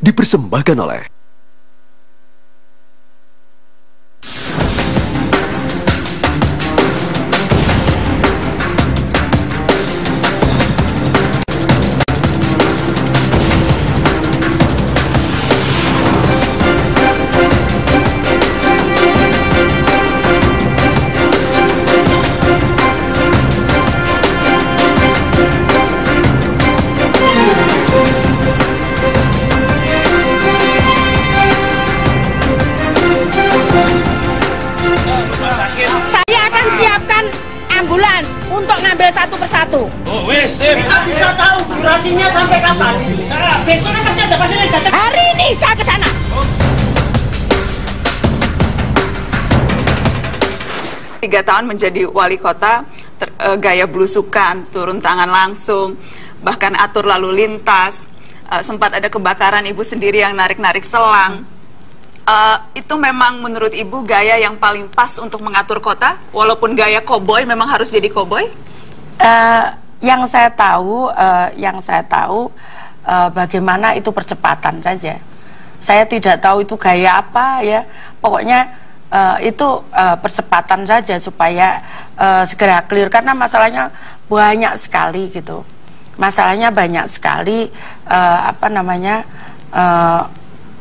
dipersembahkan oleh untuk ngambil satu persatu. Oh wes, kita bisa tahu durasinya sampai kapan? Nah, besok kan pasti ada pasien yang datang. Hari ini saya ke sana. Tiga tahun menjadi wali kota, gaya belusukan, turun tangan langsung, bahkan atur lalu lintas. Sempat ada kebakaran, ibu sendiri yang narik-narik selang. Itu memang menurut ibu gaya yang paling pas untuk mengatur kota, walaupun gaya koboi memang harus jadi koboi? Yang saya tahu bagaimana itu percepatan saja. Saya tidak tahu itu gaya apa ya. Pokoknya itu percepatan saja supaya segera clear, karena masalahnya banyak sekali gitu. Masalahnya banyak sekali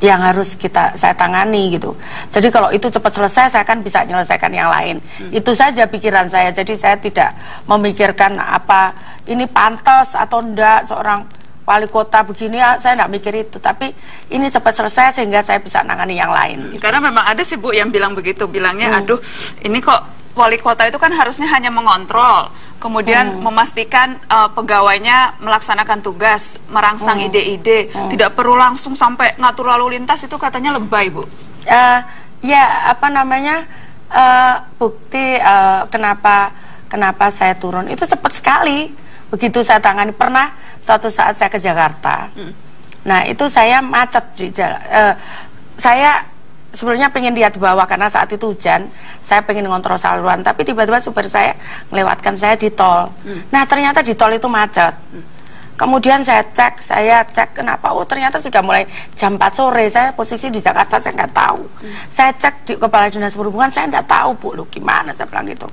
yang harus saya tangani gitu. Jadi kalau itu cepat selesai, saya kan bisa menyelesaikan yang lain. Itu saja pikiran saya. Jadi saya tidak memikirkan apa ini pantas atau enggak seorang wali kota begini, saya enggak mikir itu. Tapi ini cepat selesai sehingga saya bisa nangani yang lain. Gitu. Karena memang ada sih Bu yang bilang begitu, bilangnya aduh ini kok wali kota itu kan harusnya hanya mengontrol, kemudian memastikan pegawainya melaksanakan tugas, merangsang ide-ide, tidak perlu langsung sampai ngatur lalu lintas, itu katanya lebay Bu. Bukti kenapa saya turun itu cepat sekali. Begitu saya tangani, pernah suatu saat saya ke Jakarta. Nah itu saya macet di jalan. Saya sebelumnya pengen lihat di bawah karena saat itu hujan, saya pengen ngontrol saluran, tapi tiba-tiba supir saya melewatkan saya di tol. Nah ternyata di tol itu macet. Kemudian saya cek kenapa, oh ternyata sudah mulai jam 4 sore, saya posisi di Jakarta, saya nggak tahu. Saya cek di Kepala Dinas Perhubungan, saya nggak tahu Bu, lu gimana, saya bilang gitu.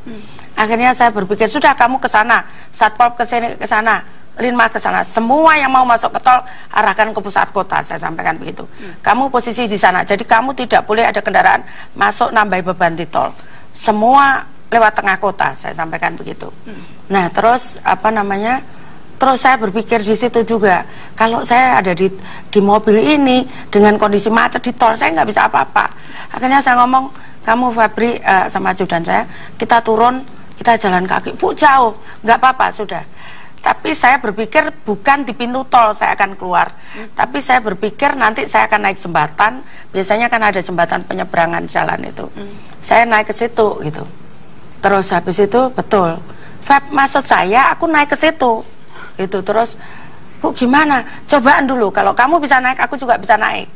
Akhirnya saya berpikir, sudah kamu ke sana, Satpol ke sana, Linmas ke sana, semua yang mau masuk ke tol arahkan ke pusat kota, saya sampaikan begitu. Kamu posisi di sana, jadi kamu tidak boleh ada kendaraan masuk nambah beban di tol. Semua lewat tengah kota, saya sampaikan begitu. Nah, terus terus saya berpikir di situ juga, kalau saya ada di mobil ini dengan kondisi macet di tol, saya nggak bisa apa-apa. Akhirnya saya ngomong, kamu Febri sama ajudan saya, kita turun, kita jalan kaki. Bu jauh, nggak apa-apa sudah. Tapi saya berpikir bukan di pintu tol saya akan keluar, tapi saya berpikir nanti saya akan naik jembatan. Biasanya kan ada jembatan penyeberangan jalan itu. Saya naik ke situ gitu. Terus habis itu betul, Feb, maksud saya aku naik ke situ. Itu terus, Bu gimana? Cobaan dulu. Kalau kamu bisa naik, aku juga bisa naik.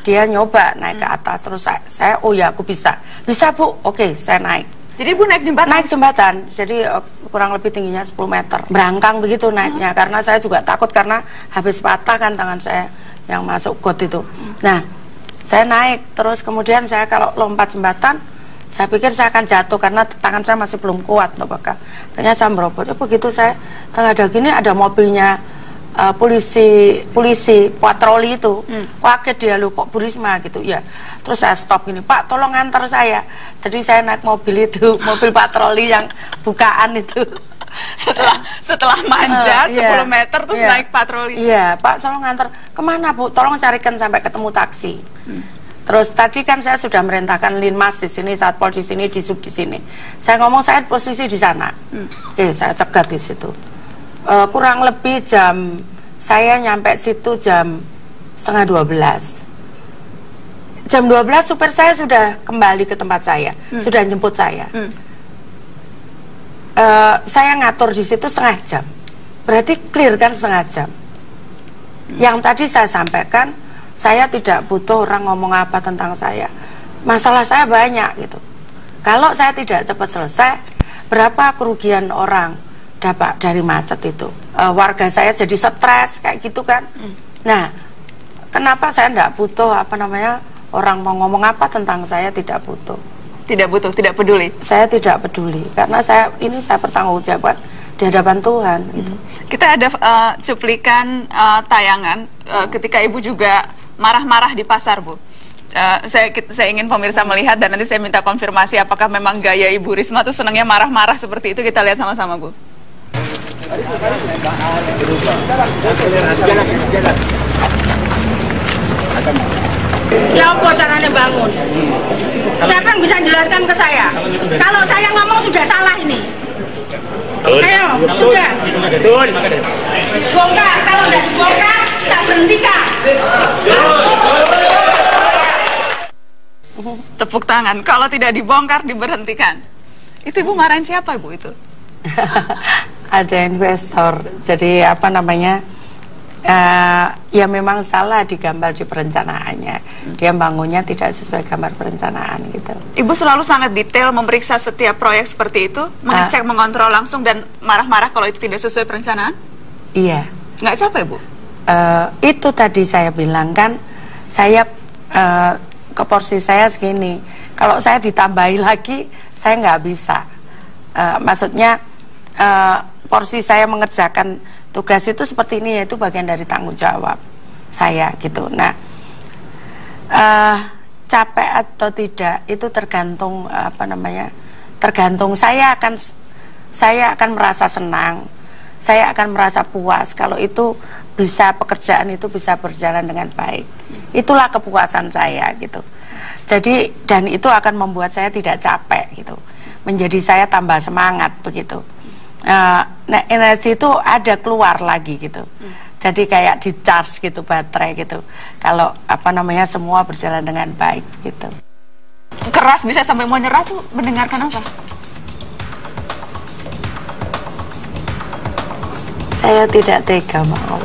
Dia nyoba naik ke atas. Terus saya oh ya aku bisa. Bisa Bu, oke saya naik. Jadi Bu naik jembatan? Naik jembatan, jadi kurang lebih tingginya 10 meter. Berangkang begitu naiknya, karena saya juga takut karena habis patah kan tangan saya yang masuk got itu. Nah, saya naik, terus kemudian saya kalau lompat jembatan, saya pikir saya akan jatuh karena tangan saya masih belum kuat, Bapak. Akhirnya saya merobot. Begitu saya tengah gini ada mobilnya polisi patroli itu. Kaget dia, lu kok Bu Risma gitu ya. Terus saya stop gini, Pak tolong antar saya. Jadi saya naik mobil itu, mobil patroli yang bukaan itu. setelah manjat 10 meter terus naik patroli. Iya, Pak tolong antar. Kemana Bu? Tolong carikan sampai ketemu taksi. Terus tadi kan saya sudah merintahkan Linmas di sini, Satpol di sini, di sub di sini. Saya ngomong saya posisi di sana. Oke, saya cegat di situ. Kurang lebih saya nyampe situ jam 11:30. Jam 12 supir saya sudah kembali ke tempat saya, sudah jemput saya. Saya ngatur di situ setengah jam, berarti clear kan setengah jam. Yang tadi saya sampaikan, saya tidak butuh orang ngomong apa tentang saya. Masalah saya banyak gitu. Kalau saya tidak cepat selesai, berapa kerugian orang dapat dari macet itu? Warga saya jadi stres kayak gitu kan. Nah, kenapa saya tidak butuh orang mau ngomong apa tentang saya, tidak butuh. Tidak butuh, tidak peduli. Saya tidak peduli karena saya bertanggung jawab di hadapan Tuhan. Gitu. Kita ada cuplikan tayangan ketika Ibu juga marah-marah di pasar, Bu. Saya ingin pemirsa melihat dan nanti saya minta konfirmasi apakah memang gaya Ibu Risma tuh senangnya marah-marah seperti itu. Kita lihat sama-sama, Bu. Ya apa caranya bangun? Siapa yang bisa jelaskan ke saya? Kalau saya ngomong sudah salah ini. Ayo, sudah. Bongkar, kalau tidak dibongkar, tak berhentikan. Tepuk tangan. Kalau tidak dibongkar, diberhentikan. Itu Ibu marahin siapa, Ibu, itu? Ada investor. Jadi ya memang salah digambar di perencanaannya. Dia bangunnya tidak sesuai gambar perencanaan gitu. Ibu selalu sangat detail memeriksa setiap proyek seperti itu, mengecek, mengontrol langsung dan marah-marah kalau itu tidak sesuai perencanaan? Iya. Nggak capek, Bu? Itu tadi saya bilang kan, saya ke porsi saya segini. Kalau saya ditambahi lagi, saya nggak bisa. Maksudnya porsi saya mengerjakan tugas itu seperti ini, yaitu bagian dari tanggung jawab saya gitu. Nah, capek atau tidak itu tergantung tergantung saya akan merasa senang, saya akan merasa puas kalau itu pekerjaan itu bisa berjalan dengan baik. Itulah kepuasan saya gitu. Jadi dan itu akan membuat saya tidak capek gitu, menjadi saya tambah semangat begitu. Nah, energi itu ada keluar lagi gitu. Jadi kayak di charge gitu baterai gitu. Kalau semua berjalan dengan baik gitu. Keras bisa sampai mau nyerah tuh mendengarkan apa? Saya tidak tega mau.